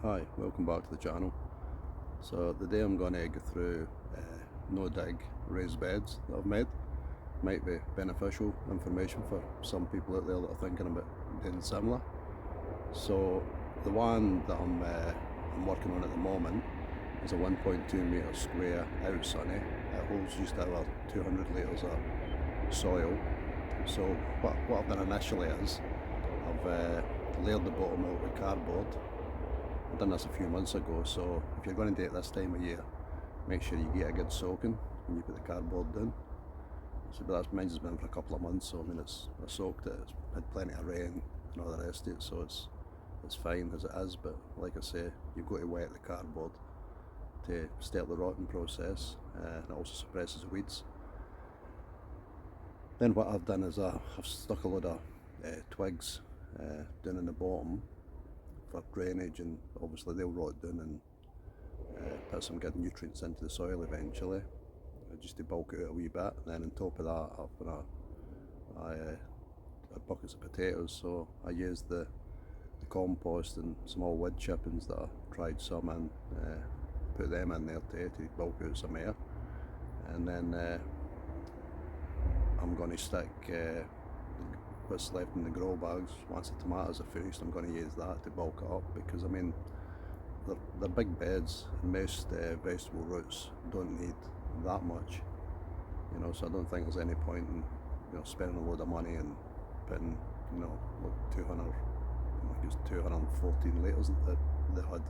Hi, welcome back to the channel. So today I'm going to go through no-dig raised beds that I've made. Might be beneficial information for some people out there that are thinking about doing similar. So the one that I'm working on at the moment is a 1.2 metre square out sunny. It holds just over 200 litres of soil. So what I've done initially is I've layered the bottom out with cardboard. I've done this a few months ago, so if you're going to do it this time of year, make sure you get a good soaking when you put the cardboard down. So, but mine's been for a couple of months, so I mean it's soaked it, it's had plenty of rain and all the rest of it, so it's fine as it is. But like I say, you've got to wet the cardboard to start the rotting process, and it also suppresses weeds. Then what I've done is I've stuck a load of twigs down in the bottom for drainage, and obviously they'll rot down and put some good nutrients into the soil eventually, just to bulk it out a wee bit. And then on top of that I've got buckets of potatoes, so I used the compost and some old wood chippings that I tried some and put them in there to bulk out some air. And then I'm going to stick what's left in the grow bags. Once the tomatoes are finished, I'm going to use that to bulk it up, because I mean they're big beds, and most vegetable roots don't need that much, you know, so I don't think there's any point in, you know, spending a load of money and putting, you know, like 214 litres that they had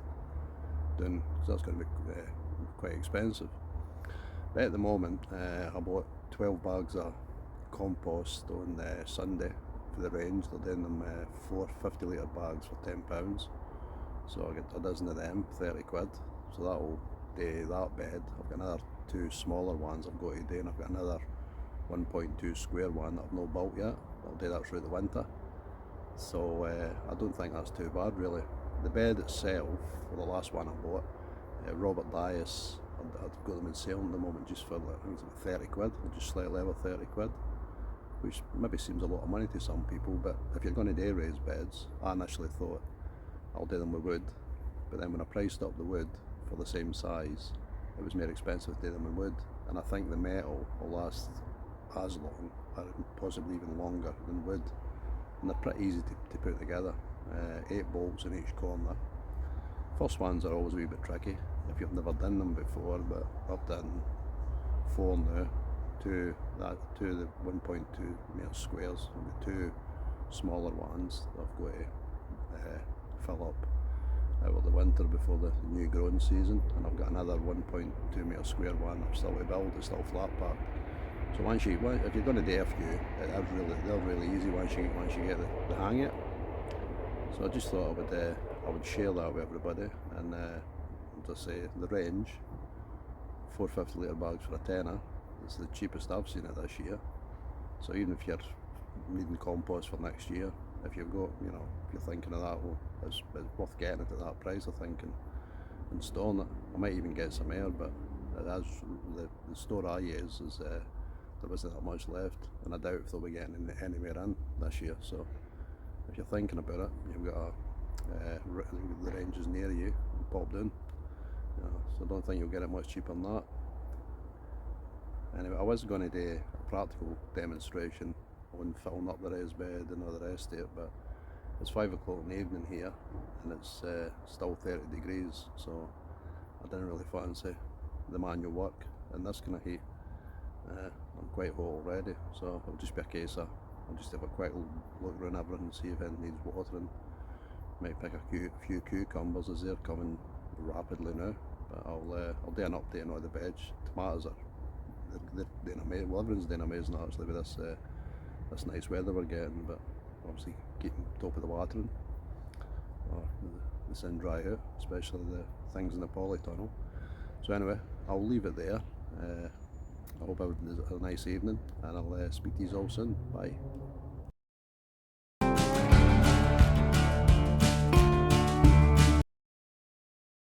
down, so that's going to be quite expensive. But at the moment I bought 12 bags of compost on Sunday for the range. They're doing them 4 50-litre bags for £10, so I get a dozen of them, 30 quid, so that'll do that bed. I've got another 2 smaller ones I've got to do, and I've got another 1.2 square one that I've not built yet. I'll do that through the winter, so I don't think that's too bad really. The bed itself, for the last one I bought, Robert Dias, I've got them in sale at the moment just for, I think it's about 30 quid, or just slightly over 30 quid, which maybe seems a lot of money to some people, but if you're going to do raised beds, I initially thought I'll do them with wood, but then when I priced up the wood for the same size, it was more expensive to do them in wood, and I think the metal will last as long, or possibly even longer than wood, and they're pretty easy to put together. 8 bolts in each corner. First ones are always a wee bit tricky if you've never done them before, but I've done 4 now, 2 of the 1.2 metre squares, and the 2 smaller ones that I've got to fill up over the winter before the new growing season, and I've got another 1.2 metre square one I'm still to build. It's still flat packed. So if you're going to do a few, they're really easy once you get the hang of it. So I just thought I would share that with everybody, and just say the range, 4 50-litre bags for a tenner. It's the cheapest I've seen it this year. So even if you're needing compost for next year, if you've got, you know, if you're thinking of that, well, it's worth getting it at that price, I think, and storing it. I might even get some air, but as the store I use is there wasn't that much left, and I doubt if they'll be getting anywhere in this year. So if you're thinking about it, you've got the range is near you, pop down. You know, so I don't think you'll get it much cheaper than that. Anyway, I was going to do a practical demonstration on filling up the raised bed and all the rest of it, but it's 5 o'clock in the evening here, and it's still 30 degrees, so I didn't really fancy the manual work in this kind of heat. I'm quite hot already, so it'll just be a case of I'll just have a quick look around everything and see if it needs watering. Might pick a few cucumbers as they're coming rapidly now, but I'll do an update on all the veg. Tomatoes they're doing amazing. Well, everyone's doing amazing actually with this nice weather we're getting, but obviously keeping top of the watering, or the sun dry out, especially the things in the polytunnel. So anyway, I'll leave it there. I hope everyone has a nice evening, and I'll speak to you all soon. Bye.